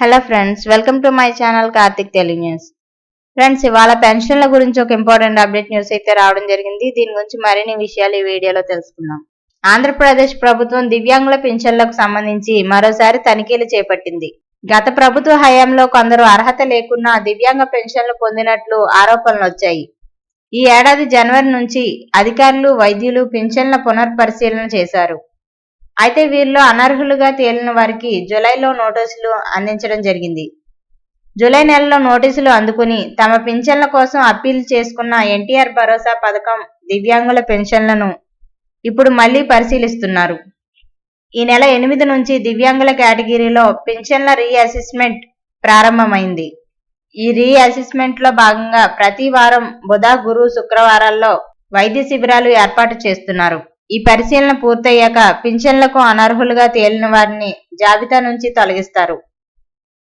Hello friends, welcome to my channel Karthik Telugu news. Friends, ఇవాళ పెన్షన్ల గురించి ఒక ఇంపార్టెంట్ అప్డేట్ న్యూస్ అయితే రావడం జరిగింది. దీని గురించి మరిన్ని విషయాలు ఈ వీడియోలో తెలుసుకుందాం. ఆంధ్రప్రదేశ్ ప్రభుత్వం దివ్యాంగుల పింఛన్లకు సంబంధించి మరోసారి తనిఖీలు చేపట్టింది. గత ప్రభుత్వ హయాంలో కొందరు అర్హత లేకున్నా దివ్యాంగ పెన్షన్లు పొందినట్లు ఆరోపణలు వచ్చాయి. ఈ ఏడాది జనవరి నుంచి అధికారులు, వైద్యులు పింఛన్ల పునర్పరిశీలన చేశారు. అయితే వీరిలో అనర్హులుగా తేలిన వారికి జూలైలో నోటీసులు అందించడం జరిగింది. జూలై నెలలో నోటీసులు అందుకుని తమ పింఛన్ల కోసం అప్పీల్ చేసుకున్న ఎన్టీఆర్ భరోసా పథకం దివ్యాంగుల పెన్షన్లను ఇప్పుడు మళ్లీ పరిశీలిస్తున్నారు. ఈ నెల 8 నుంచి దివ్యాంగుల కేటగిరీలో పింఛన్ల రీఅసెస్మెంట్ ప్రారంభమైంది. ఈ రీఅసెస్మెంట్ లో భాగంగా ప్రతి వారం బుధ, గురు, శుక్రవారాల్లో వైద్య శిబిరాలు ఏర్పాటు చేస్తున్నారు. ఈ పరిశీలన పూర్తయ్యాక పింఛన్లకు అనర్హులుగా తేలిన వారిని జాబితా నుంచి తొలగిస్తారు.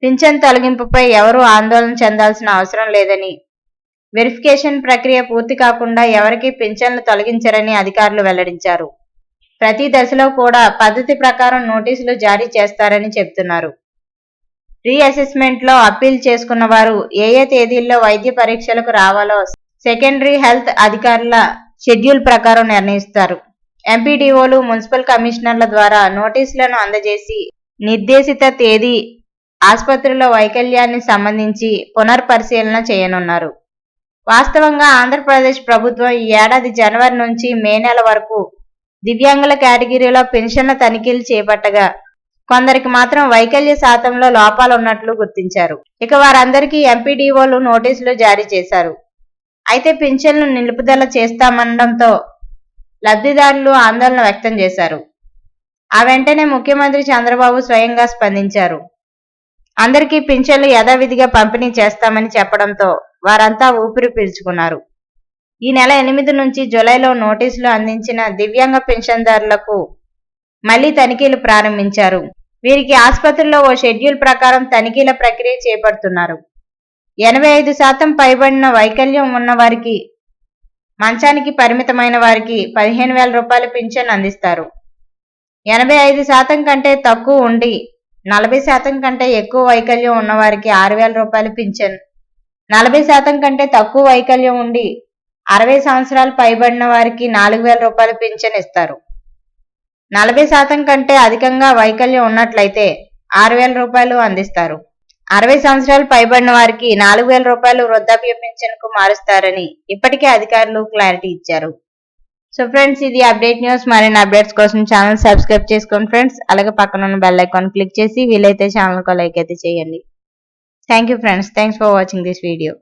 పింఛన్ తొలగింపుపై ఎవరూ ఆందోళన చెందాల్సిన అవసరం లేదని, వెరిఫికేషన్ ప్రక్రియ పూర్తి కాకుండా ఎవరికీ పింఛన్లు తొలగించరని అధికారులు వెల్లడించారు. ప్రతి దశలో కూడా పద్ధతి ప్రకారం నోటీసులు జారీ చేస్తారని చెబుతున్నారు. రీఅసెస్మెంట్ లో అప్పీల్ చేసుకున్న వారు ఏ తేదీల్లో వైద్య పరీక్షలకు రావాలో సెకండరీ హెల్త్ అధికారుల షెడ్యూల్ ప్రకారం నిర్ణయిస్తారు. ఎంపీడీఓలు, మున్సిపల్ కమిషనర్ల ద్వారా నోటీసులను అందజేసి నిర్దేశిత తేదీ ఆసుపత్రిలో వైకల్యాన్ని సంబంధించి పునర్పరిశీలన చేయనున్నారు. వాస్తవంగా ఆంధ్రప్రదేశ్ ప్రభుత్వం ఈ ఏడాది జనవరి నుంచి మే నెల వరకు దివ్యాంగుల కేటగిరీలో పెన్షన్ల తనిఖీలు చేపట్టగా కొందరికి మాత్రం వైకల్య శాతంలో లోపాలున్నట్లు గుర్తించారు. ఇక వారందరికీ ఎంపీడీఓలు నోటీసులు జారీ చేశారు. అయితే పింఛన్లు నిలుపుదల చేస్తామనడంతో లబ్ధిదారులు ఆందోళన వ్యక్తం చేశారు. ఆ వెంటనే ముఖ్యమంత్రి చంద్రబాబు స్వయంగా స్పందించారు. అందరికీ పింఛన్లు యథావిధిగా పంపిణీ చేస్తామని చెప్పడంతో వారంతా ఊపిరి పీల్చుకున్నారు. ఈ నెల 8 నుంచి జూలైలో నోటీసులు అందించిన దివ్యాంగ పెన్షన్దారులకు మళ్లీ తనిఖీలు ప్రారంభించారు. వీరికి ఆసుపత్రిలో ఓ షెడ్యూల్ ప్రకారం తనిఖీల ప్రక్రియ చేపడుతున్నారు. 85% పైబడిన వైకల్యం ఉన్న వారికి, మంచానికి పరిమితమైన వారికి 15,000 రూపాయల పింఛన్ అందిస్తారు. 85% కంటే తక్కువ ఉండి 40% కంటే ఎక్కువ వైకల్యం ఉన్నవారికి 6,000 రూపాయల పింఛన్, 40% కంటే తక్కువ వైకల్యం ఉండి 60 సంవత్సరాలు పైబడిన వారికి 4,000 రూపాయల పింఛన్ ఇస్తారు. 40% కంటే అధికంగా వైకల్యం ఉన్నట్లయితే 6,000 రూపాయలు అందిస్తారు. 60 సంవత్సరాలు పైబడిన వారికి 4,000 రూపాయలు వృద్ధాప్య పింఛన్కు మారుస్తారని ఇప్పటికే అధికారులు క్లారిటీ ఇచ్చారు. సో ఫ్రెండ్స్, ఇది అప్డేట్ న్యూస్. మరిన్ని అప్డేట్స్ కోసం ఛానల్ సబ్స్క్రైబ్ చేసుకోండి ఫ్రెండ్స్. అలాగే పక్కన ఉన్న బెల్ ఐకాన్ క్లిక్ చేసి వీలైతే ఛానల్కి లైక్ అయితే చేయండి. Thank you friends. Thanks for watching this video.